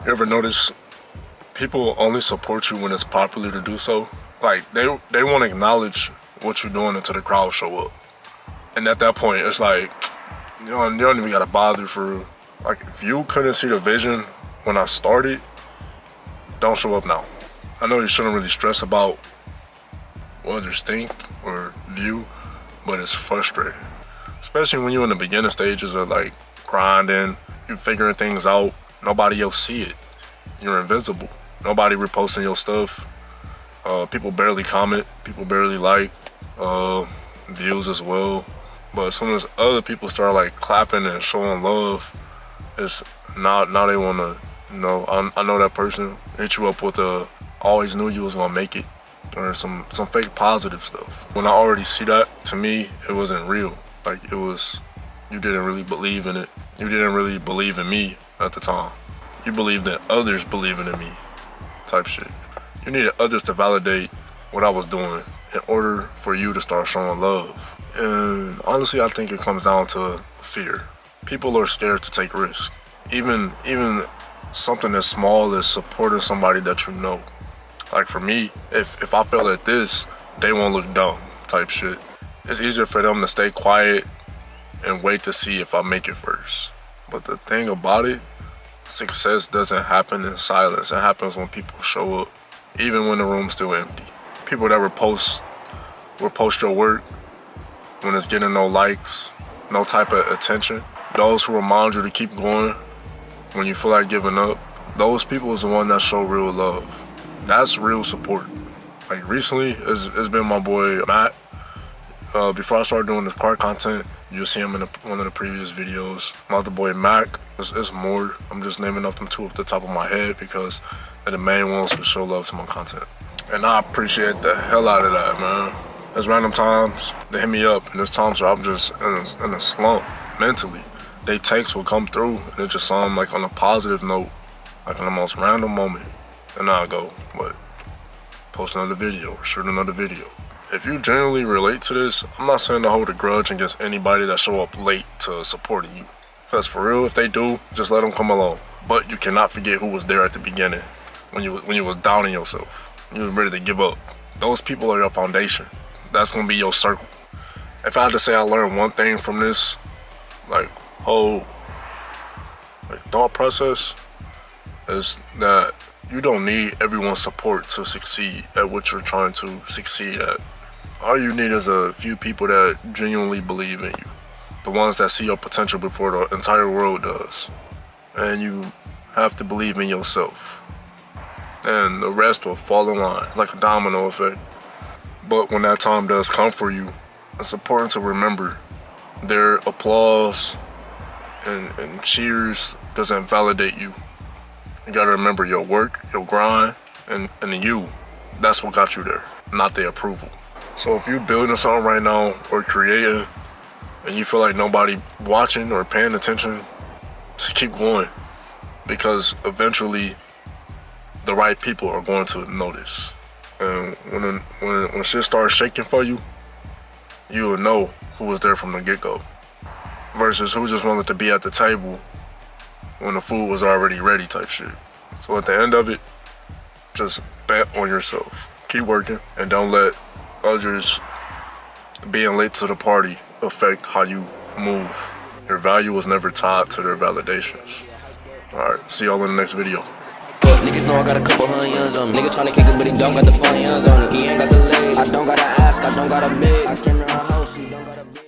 You ever notice people only support you when it's popular to do so? Like, they want to acknowledge what you're doing until the crowd show up. And at that point, it's like, you don't even gotta bother for real. Like, if you couldn't see the vision when I started, don't show up now. I know you shouldn't really stress about what others think or view, but it's frustrating. Especially when you're in the beginning stages of like grinding, you figuring things out, nobody else see it. You're invisible. Nobody reposting your stuff. People barely comment, people barely like, views as well. But as soon as other people start like clapping and showing love, it's now they wanna, I know that person hit you up with always knew you was gonna make it, or some fake positive stuff. When I already see that, to me, it wasn't real. Like, it was, you didn't really believe in it. You didn't really believe in me at the time. You believed that others believing in me, type shit. You needed others to validate what I was doing in order for you to start showing love. And honestly, I think it comes down to fear. People are scared to take risks. Even something as small as supporting somebody that you know. Like for me, if I fail at this, they won't look dumb, type shit. It's easier for them to stay quiet and wait to see if I make it first. But the thing about it, success doesn't happen in silence. It happens when people show up, even when the room's still empty. People that will post your work when it's getting no likes, no type of attention. Those who remind you to keep going when you feel like giving up, those people is the one that show real love. That's real support. Like recently, it's been my boy Matt. Before I started doing this car content, you'll see him in one of the previous videos. My other boy Mac, it's more. I'm just naming off them two off the top of my head because they're the main ones who show love to my content. And I appreciate the hell out of that, man. There's random times they hit me up, and there's times where I'm just in a slump mentally. They texts will come through, and it just sound like on a positive note, like in the most random moment. And I go, what? Post another video or shoot another video. If you genuinely relate to this, I'm not saying to hold a grudge against anybody that show up late to supporting you. Because for real, if they do, just let them come along. But you cannot forget who was there at the beginning, when you was downing yourself, you was ready to give up. Those people are your foundation. That's gonna be your circle. If I had to say I learned one thing from this, whole thought process, is that you don't need everyone's support to succeed at what you're trying to succeed at. All you need is a few people that genuinely believe in you. The ones that see your potential before the entire world does. And you have to believe in yourself. And the rest will fall in line. It's like a domino effect. But when that time does come for you, it's important to remember their applause and cheers doesn't validate you. You gotta remember your work, your grind, and you. That's what got you there, not their approval. So if you're building something right now or creating and you feel like nobody watching or paying attention, just keep going. Because eventually the right people are going to notice. And when shit starts shaking for you, you will know who was there from the get-go. Versus who just wanted to be at the table when the food was already ready type shit. So at the end of it, just bet on yourself. Keep working and don't let others being late to the party affect how you move. Your value was never tied to their validations. Alright, see y'all in the next video. Niggas know I got a couple $100 on me. Niggas tryna kick it, but he don't got the funds on him. He ain't got the legs. I don't gotta ask, I don't gotta beg. I came to her house, she don't gotta beg.